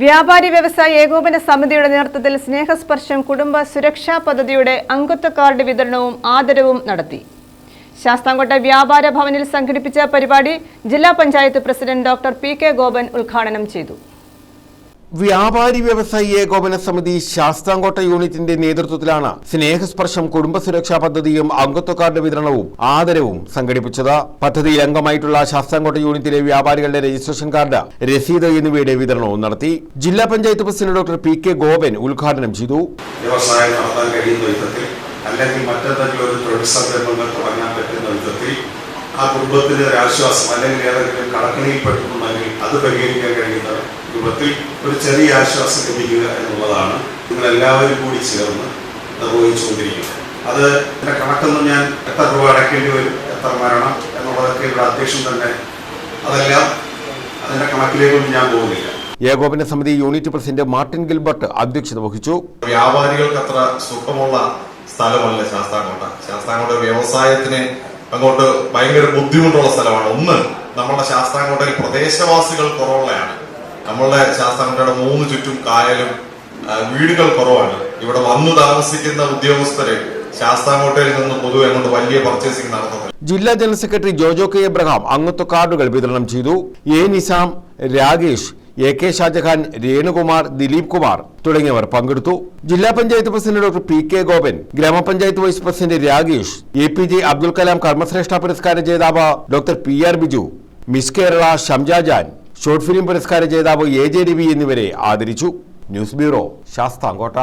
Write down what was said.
വ്യാപാരി വ്യവസായ ഏകോപന സമിതിയുടെ നേതൃത്വത്തിൽ സ്നേഹസ്പർശം കുടുംബ സുരക്ഷാ പദ്ധതിയുടെ അംഗത്വ കാർഡ് വിതരണവും ആദരവും നടത്തി. ശാസ്താംകോട്ട വ്യാപാര ഭവനിൽ സംഘടിപ്പിച്ച പരിപാടി ജില്ലാ panchayat president doctor P K. Gopan ഉദ്ഘാടനം ചെയ്തു. വ്യാപാരി വ്യവസായി ഏകോപന സമിതി ശാസ്താംകോട്ട യൂണിറ്റിന്റെ നേതൃത്വത്തിലാണ് സ്നേഹസ്പർശം കുടുംബ സുരക്ഷാ പദ്ധതിയും അംഗത്വ കാർഡ് വിതരണവും ആദരവും സംഘടിപ്പിച്ചത്. പദ്ധതിയിൽ അംഗമായിട്ടുള്ള ശാസ്താംകോട്ട യൂണിറ്റിലെ വ്യാപാരികളുടെ രജിസ്ട്രേഷൻ കാർഡ്, രസീത് എന്നിവയുടെ വിതരണവും നടത്തി. ജില്ലാ panchayat president doctor P K. Gopan ഉദ്ഘാടനം ചെയ്തു. വ്യവസായം നടത്താൻ കഴിയുന്ന വിധത്തിൽ അല്ലെങ്കിൽ മറ്റെന്തെങ്കിലും ഒരു തൊഴിൽ സംരംഭങ്ങൾ തുടങ്ങാൻ പറ്റുന്ന വിധത്തിൽ ആ കുടുംബത്തിന് ഒരു ആശ്വാസം അല്ലെങ്കിൽ ഏതെങ്കിലും കടക്കണിയിൽപ്പെട്ടിട്ടുണ്ടെങ്കിൽ അത് പരിഹരിക്കാൻ കഴിയുന്ന രൂപത്തിൽ ഒരു ചെറിയ ആശ്വാസം ലഭിക്കുക എന്നുള്ളതാണ് നിങ്ങളെല്ലാവരും കൂടി ചേർന്ന് നിർവഹിച്ചുകൊണ്ടിരിക്കുന്നത്. അത് എൻ്റെ കണക്കൊന്നും ഞാൻ എത്ര രൂപ അടയ്ക്കേണ്ടി വരും, എത്ര മരണം എന്നുള്ളതൊക്കെ ഇവിടെ അധ്യക്ഷൻ തന്നെ, അതെല്ലാം അതിൻ്റെ കണക്കിലേക്കൊന്നും ഞാൻ പോകുന്നില്ല. ഏകോപന സമിതി യൂണിറ്റ് പ്രസിഡന്റ് മാർട്ടിൻ ഗിൽബർട്ട് അധ്യക്ഷത വഹിച്ചു. വ്യാപാരികൾക്ക് അത്ര സുഖമുള്ള സ്ഥലമല്ല ശാസ്താംകോട്ട വ്യവസായത്തിന് അങ്ങോട്ട് ഭയങ്കര ബുദ്ധിമുട്ടുള്ള സ്ഥലമാണ്. ഒന്ന്, നമ്മളുടെ ശാസ്താംകോട്ടയിൽ പ്രദേശവാസികൾ കുറവുള്ളതാണ്. നമ്മളുടെ ശാസ്താംകോട്ടയുടെ 3 ചുറ്റും കായലും വീടുകൾ കുറവാണ്. ഇവിടെ വന്നു താമസിക്കുന്ന ഉദ്യോഗസ്ഥര് ശാസ്താംകോട്ടയിൽ നിന്ന് പൊതുവെ അങ്ങോട്ട് വലിയ പർച്ചേസിംഗ് നടത്തുന്നത്. ജില്ലാ ജനറൽ സെക്രട്ടറി ജോജോ കെ എബ്രഹാം അംഗത്വ കാർഡുകൾ വിതരണം ചെയ്തു. എ നിസാം, രാകേഷ്, എ കെ ഷാജഹാൻ, രേണുകുമാർ, ദിലീപ് കുമാർ തുടങ്ങിയവർ പങ്കെടുത്തു. ജില്ലാ panchayat president doctor P K. Gopan, ഗ്രാമപഞ്ചായത്ത് വൈസ് പ്രസിഡന്റ് രാകേഷ്, എ.പി.ജെ. അബ്ദുൽ കലാം കർമ്മശ്രേഷ്ഠ പുരസ്കാര ജേതാവ് doctor PR. Biju, miss Kerala Shamja Jan, short film പുരസ്കാര ജേതാവ് എ.ജെ. രവി എന്നിവരെ ആദരിച്ചു. News bureau, Sasthamkotta.